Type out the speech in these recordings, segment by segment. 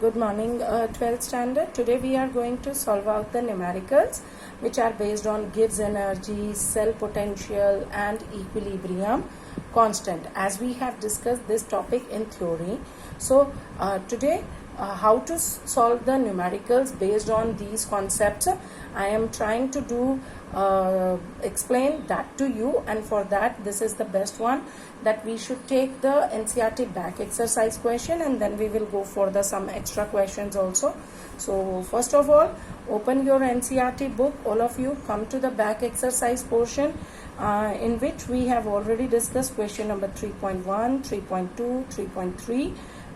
Good morning, 12th standard. Today we are going to solve out the numericals which are based on Gibbs energy, cell potential and equilibrium constant, as we have discussed this topic in theory. So today how to solve the numericals based on these concepts, I am trying to do explain that to you, and for that this is the best one, that we should take the NCERT back exercise question and then we will go for the some extra questions also. So first of all, open your NCERT book, all of you, come to the back exercise portion in which we have already discussed question number 3.1, 3.2, 3.3.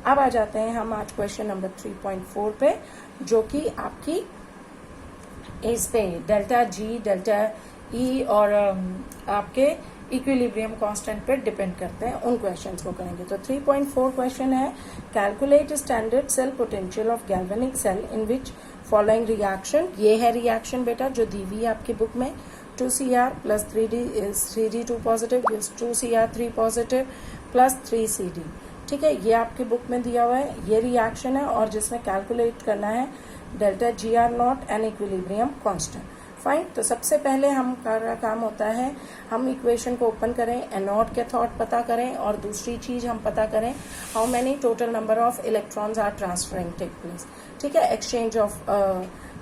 अब आ जाते हैं हम आज question number 3.4 पे, जो कि आपकी इस पे डेल्टा जी, डेल्टा ई और आपके इक्विलिब्रियम कांस्टेंट पे डिपेंड करते हैं, उन क्वेश्चंस को करेंगे। तो 3.4 क्वेश्चन है, calculate standard cell potential of galvanic cell in which following reaction. ये है रिएक्शन बेटा जो दी हुई है आपकी बुक में, 2Cr plus 3D2 positive gives 2Cr 3 positive plus 3CD। ठीक है, ये आपकी बुक में दिया हुआ है, ये रिएक्शन है और जिसमें कैलकुलेट करना है delta GR0 and equilibrium constant. Fine, तो सबसे पहले हम का काम होता है, हम इक्वेशन को ओपन करें, एनोड कैथोड पता करें, और दूसरी चीज हम पता करें how many total number of electrons are transferring take place. ठीक है, एक्सचेंज ऑफ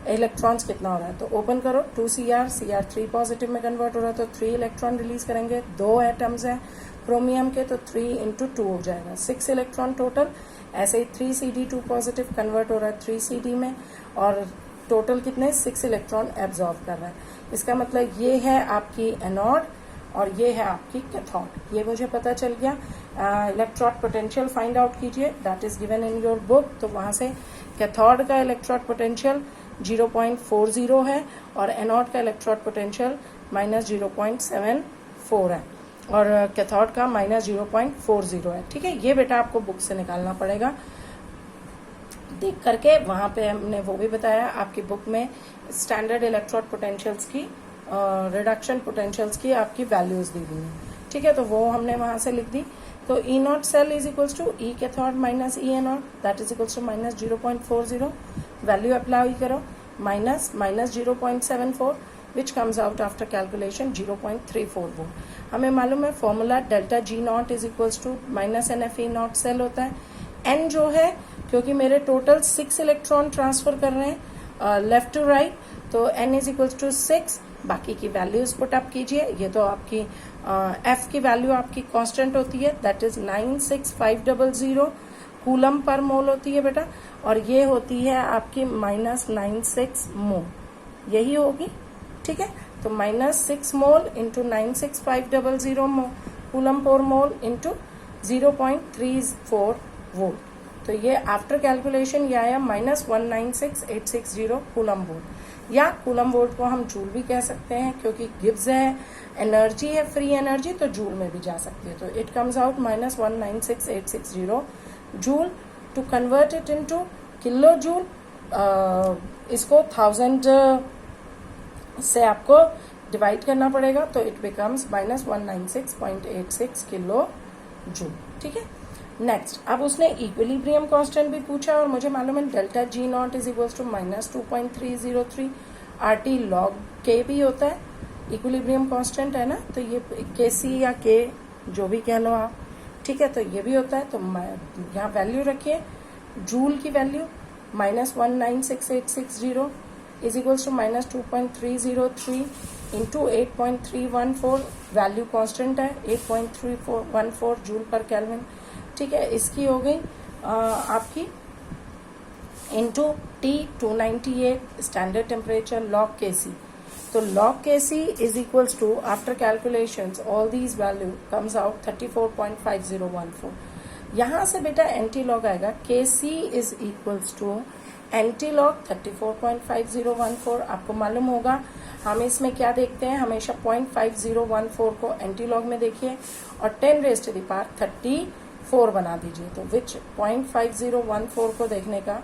इलेक्ट्रॉन्स कितना हो रहा है, तो ओपन करो, 2Cr, Cr 3 पॉजिटिव में कन्वर्ट हो रहा है तो 3 इलेक्ट्रॉन रिलीज करेंगे। 2 एटम्स है क्रोमियम के तो 3 into 2 हो जाएगा, 6 इलेक्ट्रॉन टोटल। ऐसे ही 3CD2 पॉजिटिव कन्वर्ट हो रहा है 3CD में, और टोटल कितने 6 इलेक्ट्रॉन एब्जॉर्ब कर रहा है। इसका मतलब ये है आपकी एनोड और ये है आपकी कैथोड, ये मुझे पता चल गया। इलेक्ट्रोड पोटेंशियल फाइंड आउट कीजिए, that is given in your book. तो वहां से कैथोड का इलेक्ट्रोड पोटेंशियल 0.40 है और एनोड का इलेक्ट्रोड पोटेंशियल -0.74 है और कैथोड का -0.40 है। ठीक है, ये बेटा आपको बुक से निकालना पड़ेगा देख करके। वहां पे हमने वो भी बताया, आपकी बुक में स्टैंडर्ड इलेक्ट्रोड पोटेंशियल्स की, रिडक्शन पोटेंशियल्स की आपकी वैल्यूज दी हुई है। ठीक है, तो वो हमने वहां से लिख दी। तो E0 cell is equals to E cathode minus E anode, that is equals to -0.40। Value apply करो, -0.74 which comes out after calculation 0.34 volt. हमें मालूम है formula delta G0 is equals to -NFE0 cell होता है। N जो है, क्योंकि मेरे टोटल 6 इलेक्ट्रॉन ट्रांसफर कर रहे हैं लेफ्ट टू राइट, तो N इज इक्वल्स टू 6। बाकी की वैल्यूज पुट अप कीजिए। ये तो आपकी F की वैल्यू आपकी कांस्टेंट होती है, दैट इज 96500 कूलम पर मोल होती है बेटा, और ये होती है आपकी -96 मोल, यही होगी। ठीक है, तो -6 mole into 96500 coulomb per mole into 0.34 volt. तो ये आफ्टर कैलकुलेशन ये आया -196860 कूलम वोल्ट, या कूलम वोल्ट को हम जूल भी कह सकते हैं, क्योंकि गिब्स है, एनर्जी है, फ्री एनर्जी, तो जूल में भी जा सकती है। तो it comes out -196860 joule. To convert it into kilo joule, इसको 1000 से आपको डिवाइड करना पड़ेगा, तो इट बिकम्स -196.86 किलो जूल। ठीक है, नेक्स्ट, अब उसने इक्विलिब्रियम कांस्टेंट भी पूछा और मुझे मालूम है delta G0 is equals to -2.303 RT log K भी होता है, इक्विलिब्रियम कांस्टेंट है ना, तो ये KC या K जो भी कह लो आप। ठीक है, तो ये भी होता है, तो यहाँ वैल्यू रखिए, जूल की value -1966860 is equals to -2.303 into 8.314, value constant है 8.314 जूल पर केल्विन। ठीक है, इसकी हो गई आपकी into T298 standard temperature log Kc। तो log Kc is equals to after calculations all these value comes out 34.5014। यहां से बेटा एंटी लॉग आएगा, Kc is equals to anti log 34.5014। आपको मालूम होगा हम इसमें क्या देखते हैं, हमेशा 0.5014 को एंटी लॉग में देखिए और 10⁻34 बना दीजिए, तो विच 0.5014 को देखने का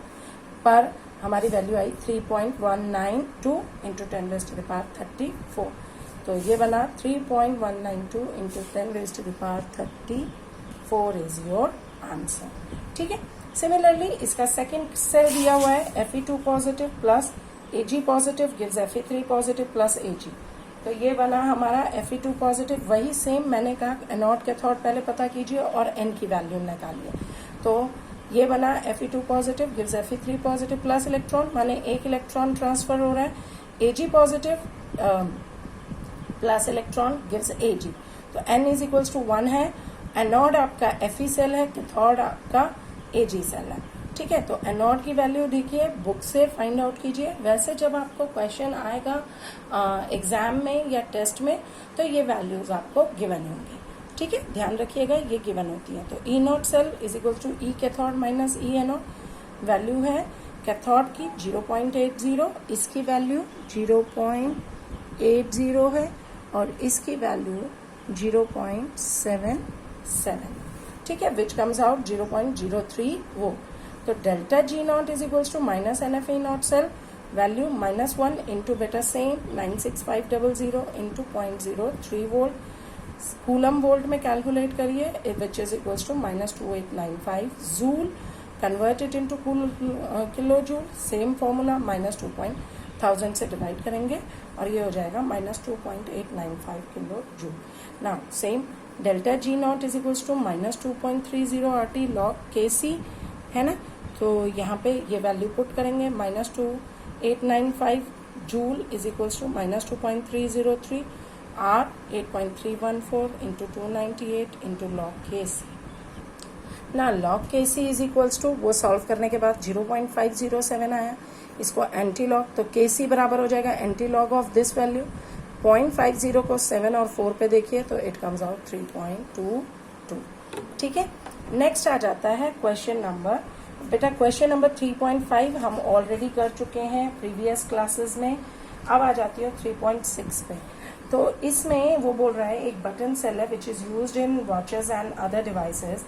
पर हमारी वैल्यू आई 3.192 इंटू 10⁻34। तो ये बना 3.192 इंटू 10⁻34 इज योर आंसर। ठीक है, सिमिलरली इसका सेकंड सेल दिया हुआ है Fe2 positive plus Ag positive gives Fe3 positive plus Ag। तो ये बना हमारा Fe2 पॉजिटिव। वही सेम मैंने कहा एनोड कैथोड पहले पता कीजिए और n की वैल्यू निकालिए। तो ये बना Fe2 positive gives Fe3 positive plus electron, माने एक इलेक्ट्रॉन ट्रांसफर हो रहा है। Ag positive plus electron gives Ag। तो n इज इक्वल्स टू 1 है। एनोड आपका Fe सेल है, कैथोड आपका Ag सेल है। ठीक है, तो एनोड की वैल्यू देखिए बुक से फाइंड आउट कीजिए। वैसे जब आपको क्वेश्चन आएगा एग्जाम में या टेस्ट में तो ये वैल्यूज आपको गिवन होंगी। ठीक है, ध्यान रखिएगा ये गिवन होती है। तो E not cell is equal to E cathode minus E anode. Value है कैथोड की 0.80, इसकी वैल्यू 0.80 है और इसकी वैल्यू 0.77। ठीक है, विच कम्स आउट 0.03 वोल्ट। तो delta G not is equals to minus N F E not cell value -1 into बेटा same 96500 into 0.03 volt. Coulomb volt में कैलकुलेट करिए which is equals to -2895 joule. Convert it into kilo joule, same formula -2.1000 से divide करेंगे और ये हो जाएगा -2895 kilo joule. Now same delta G not is equals to -2.30 RT log KC है ना। तो यहाँ पे ये वैल्यू पुट करेंगे -2895 joule is equals to -2.303 R 8.314 into 298 into log KC। ना log KC is equals to वो सॉल्व करने के बाद 0.507 आया, इसको एंटी लॉग, तो KC बराबर हो जाएगा anti log of this value. 0.50 को 7 और 4 पे देखिए तो इट कम्स आउट 3.22। ठीक है, नेक्स्ट आ जाता है क्वेश्चन नंबर, बेटा क्वेश्चन नंबर 3.5 हम ऑलरेडी कर चुके हैं प्रीवियस क्लासेस में। अब आ जाती है 3.6 पे। तो इसमें वो बोल रहा है एक बटन सेल है which is used in watches and other devices.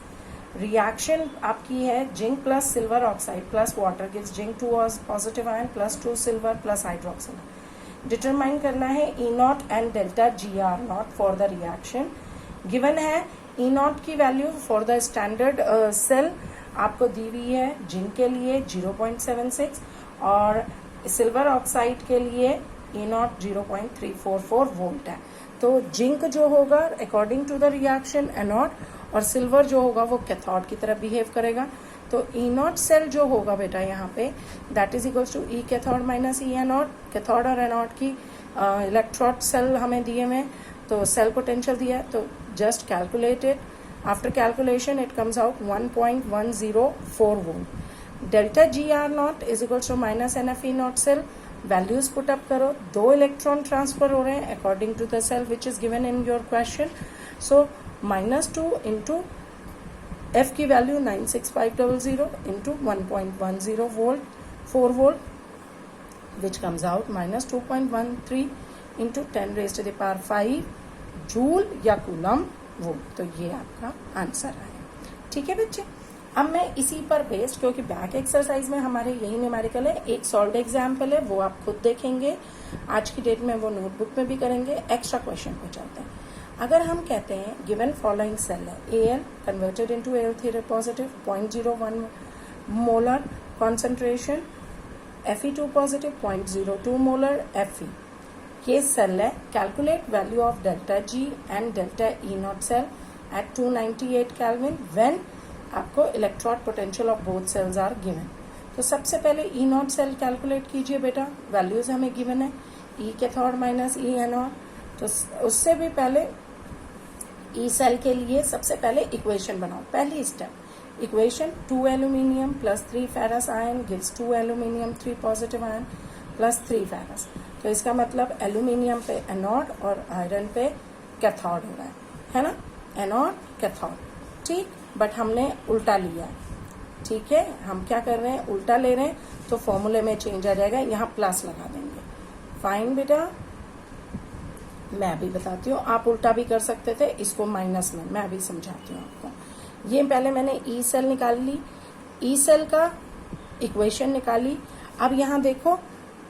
Reaction आपकी है zinc plus silver oxide plus water gives zinc 2 positive ion plus 2 silver plus hydroxyl. Determine करना है E not and delta G R not for the reaction. Given है E not की value for the standard cell आपको दी हुई है zinc के लिए 0.76 और सिल्वर ऑक्साइड के लिए ई नॉट 0.344 वोल्ट है। तो जिंक जो होगा according to the reaction anode और सिल्वर जो होगा वो कैथोड की तरह बिहेव करेगा। तो ई नॉट सेल जो होगा बेटा यहाँ पे that is equals to E cathode minus E anode. Cathode और एनोड की इलेक्ट्रोड सेल हमें दिए हुए, तो सेल पोटेंशियल दिया है, तो just calculate it. After calculation it comes out 1.104 volt. Delta G R naught is equals to minus N F E not cell. Values put up करो, 2 इलेक्ट्रॉन ट्रांसफर हो रहे हैं according to the cell which is given in your question. So -2 into F की value 96500 into 1.10 volt 4 volt विच comes out -2.13 into 10⁵ joule या coulomb volt. तो ये आपका answer है। ठीक है बच्चे, अब मैं इसी पर बेस्ड, क्योंकि बैक एक्सरसाइज में हमारे यही न्यूमेरिकल है, एक सॉल्व्ड एग्जाम्पल है वो आप खुद देखेंगे, आज की डेट में वो नोटबुक में भी करेंगे। एक्स्ट्रा क्वेश्चन पे चलते हैं। अगर हम कहते हैं गिवन फॉलोइंग सेल है Al converted into Al3 positive 0.01 molar concentration, Fe2 positive 0.02 molar Fe। ये सेल है। Calculate value of delta G and delta E not cell at 298 kelvin when आपको electrode potential of both cells are given. तो सबसे पहले ई not cell calculate कीजिए बेटा, values हमें given है ई कैथोड माइनस ई एनोड। तो उससे भी पहले ई सेल के लिए सबसे पहले इक्वेशन बनाओ। पहली step equation 2 aluminium plus 3 ferrous ion gives 2 aluminium 3 positive ion plus 3 ferrous. तो इसका मतलब एल्यूमिनियम पे एनोड और आयरन पे कैथोड हो रहा है ना, एनोड कैथोड। ठीक, बट हमने उल्टा लिया है। ठीक है, हम क्या कर रहे हैं, उल्टा ले रहे हैं, तो फॉर्मूले में चेंज आ जाएगा, यहाँ प्लस लगा देंगे। फाइन बेटा, मैं भी बताती हूँ, आप उल्टा भी कर सकते थे, इसको माइनस में मैं भी समझाती हूँ आपको। ये पहले मैंने ई सेल निकाल ली, ई सेल का इक्वेशन निकाली। अब यहाँ देखो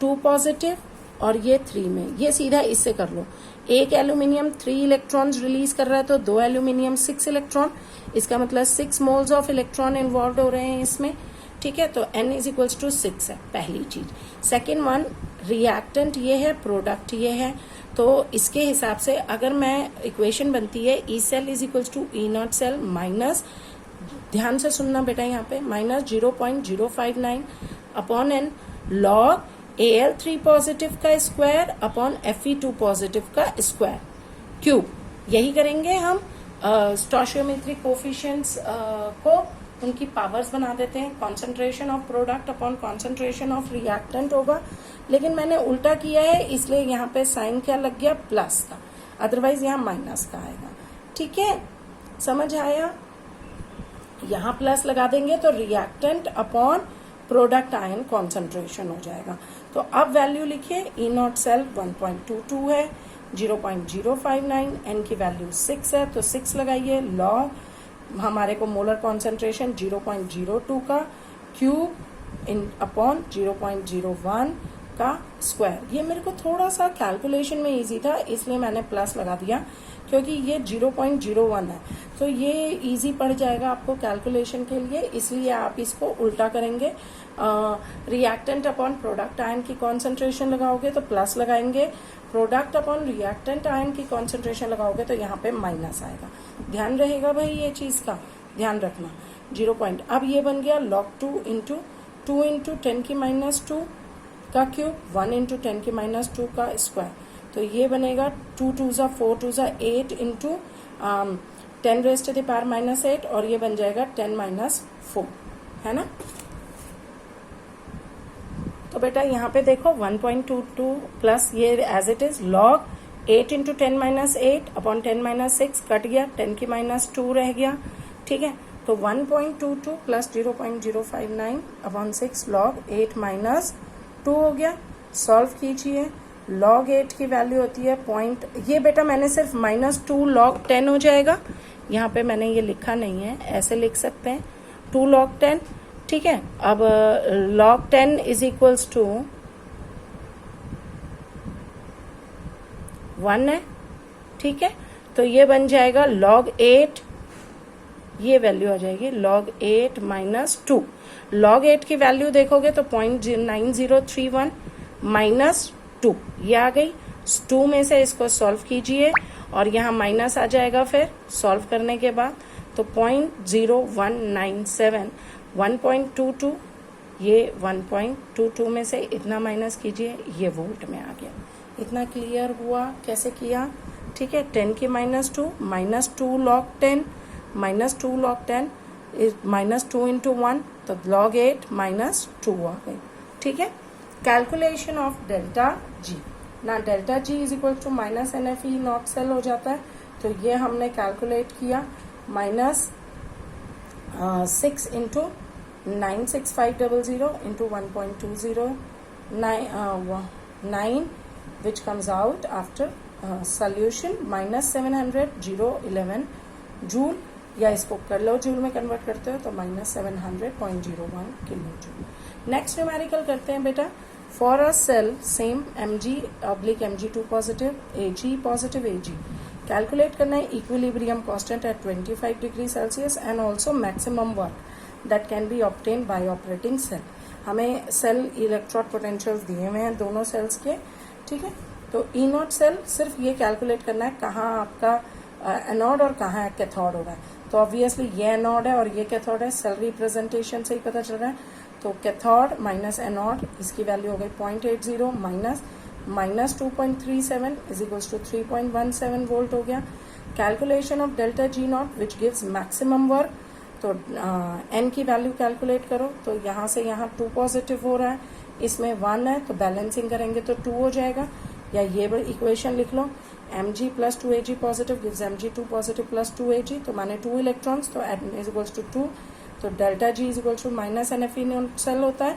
2 पॉजिटिव और ये 3 में, ये सीधा इससे कर लो। एक एल्यूमिनियम 3 इलेक्ट्रॉन्स रिलीज कर रहा है, तो 2 एल्यूमिनियम 6 इलेक्ट्रॉन, इसका मतलब 6 मोल्स ऑफ इलेक्ट्रॉन इन्वॉल्व हो रहे हैं इसमें, ठीक है। तो N इज इक्वल्स टू 6 है पहली चीज। सेकेंड वन, रिएक्टेंट ये है, प्रोडक्ट ये है, तो इसके हिसाब से अगर मैं इक्वेशन बनती है E cell is equals to E not cell minus, ध्यान से सुनना बेटा यहाँ पे, minus 0.059 upon N log Al3 positive का स्क्वायर अपॉन Fe2 पॉजिटिव का स्क्वायर क्यूब। यही करेंगे हम स्टोइचियोमेट्रिक कोफिशिएंट्स को उनकी पावर्स बना देते हैं। Concentration of product upon concentration of reactant होगा, लेकिन मैंने उल्टा किया है इसलिए यहाँ पे साइन क्या लग गया, प्लस का, अदरवाइज यहाँ माइनस का आएगा, ठीक है, समझ आया। यहाँ प्लस लगा देंगे तो reactant upon product ion concentration हो जाएगा। तो अब वैल्यू लिखिए, ई नॉट सेल 1.22 है, 0.059, एन की वैल्यू 6 है तो 6 लगाइए, लॉग हमारे को मोलर कॉन्सेंट्रेशन 0.02 का क्यूब इन अपॉन 0.01 का स्क्वायर। ये मेरे को थोड़ा सा कैलकुलेशन में इजी था इसलिए मैंने प्लस लगा दिया, क्योंकि ये 0.01 है तो ये इजी पड़ जाएगा आपको कैलकुलेशन के लिए, इसलिए आप इसको उल्टा करेंगे। रिएक्टेंट अपॉन प्रोडक्ट आयन की कॉन्सेंट्रेशन लगाओगे तो प्लस लगाएंगे, प्रोडक्ट अपॉन रिएक्टेंट आयन की कॉन्सेंट्रेशन लगाओगे तो यहाँ पे माइनस आएगा। ध्यान रहेगा भाई, ये चीज का ध्यान रखना। 0. अब ये बन गया log 2 इंटू 2 इंटू 10 की माइनस 2 का क्यूब, 1 इंटू 10 की माइनस 2 का स्क्वायर, तो ये बनेगा 2 2 ज़ा 4 2 ज़ा 8 into 10 raise to the power minus 8, और ये बन जाएगा 10 माइनस 4, है ना। तो बेटा यहाँ पे देखो 1.22 प्लस ये as it is log 8 into 10 minus 8 upon 10 minus 6 cut गया, 10 की माइनस 2 रह गया, ठीक है। तो 1.22 प्लस 0.059 अपॉन 6 लॉग 8 माइनस 2 हो गया। सॉल्व कीजिए, log 8 की वैल्यू होती है पॉइंट, ये बेटा मैंने सिर्फ -2 log 10 हो जाएगा, यहाँ पे मैंने ये लिखा नहीं है, ऐसे लिख सकते हैं 2 log 10, ठीक है। अब log 10 इज इक्वल्स टू 1 है, ठीक है। तो ये बन जाएगा log 8, ये वैल्यू आ जाएगी log 8 माइनस 2। log 8 की वैल्यू देखोगे तो 0.9031 माइनस 2 ये आ गई। 2 में से इसको सॉल्व कीजिए और यहाँ माइनस आ जाएगा फिर सॉल्व करने के बाद, तो 0.0197 1.22, ये 1.22 में से इतना माइनस कीजिए, ये वोल्ट में आ गया। इतना क्लियर हुआ कैसे किया, ठीक है। 10 की माइनस 2 -2 log 10 -2 log 10 -2 इंटू 1, तो log 8 -2 आ गई, ठीक है। कैलकुलेशन ऑफ डेल्टा जी, ना delta G is equal to minus NFE naught cell हो जाता है, तो ये हमने कैलकुलेट किया -6 into 96500 into 1.209 which comes out after solution -700 011 joule, या इसको कर लो जूल में कन्वर्ट करते हो तो -700.01 किलो जूल। नेक्स्ट न्यूमेरिकल करते हैं बेटा। For a cell, same Mg/Mg2 positive, Ag positive Ag. Calculate करना है equilibrium constant at 25 degree Celsius and also maximum work that can be obtained by operating cell. हमें cell electrode potentials दिए हुए हैं दोनों सेल्स के, ठीक है। तो ई नॉट सेल सिर्फ ये कैलकुलेट करना है कहाँ आपका एनोड और कहाँ कैथोड हो रहा है। तो ऑब्वियसली ये एनोड है और ये कैथोड है, सेल रिप्रेजेंटेशन से ही पता चल रहा है। तो कैथोड माइनस एनोड, इसकी वैल्यू हो गई 0.80 minus 2.37 is equals to 3.17 volt हो गया। Calculation of delta G naught which gives maximum work, तो एन की वैल्यू कैलकुलेट करो, तो यहाँ से यहाँ 2 पॉजिटिव हो रहा है, इसमें 1 है तो बैलेंसिंग करेंगे तो 2 हो जाएगा, या ये इक्वेशन लिख लो Mg plus 2Ag positive gives Mg2 positive plus 2Ag, तो माने 2 इलेक्ट्रॉन्स, तो N इज इक्वल्स टू 2, तो delta G is equal to minus NFE cell होता है,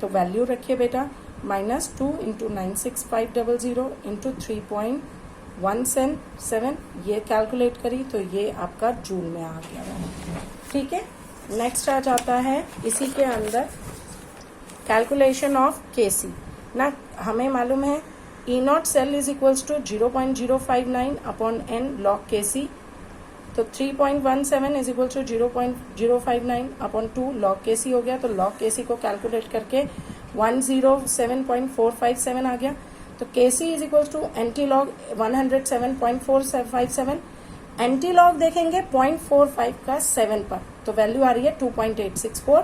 तो वैल्यू रखिए बेटा -2 इंटू 96500 इंटू 3.177, ये कैलकुलेट करी तो ये आपका जूल में आ गया, ठीक है। नेक्स्ट आ जाता है इसी के अंदर कैलकुलेशन ऑफ Kc। ना हमें मालूम है E naught cell is equals to 0.059 upon n log Kc. तो 3.17 is equal to 0.059 upon 2 log Kc हो गया. तो log Kc को कैलकुलेट करके 107.457 आ गया. तो Kc is equal to anti log 107.457. Anti log देखेंगे 0.45 का 7 पर, तो वैल्यू आ रही है 2.864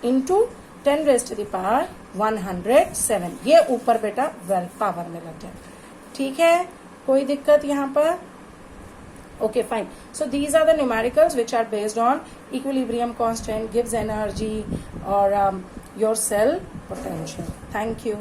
into 10 raised to the power 107. ये ऊपर बेटा पावर में लग जाए. ठीक है, कोई दिक्कत यहाँ पर? Okay, fine. So these are the numericals which are based on equilibrium constant, Gibbs energy, or your cell potential. Thank you.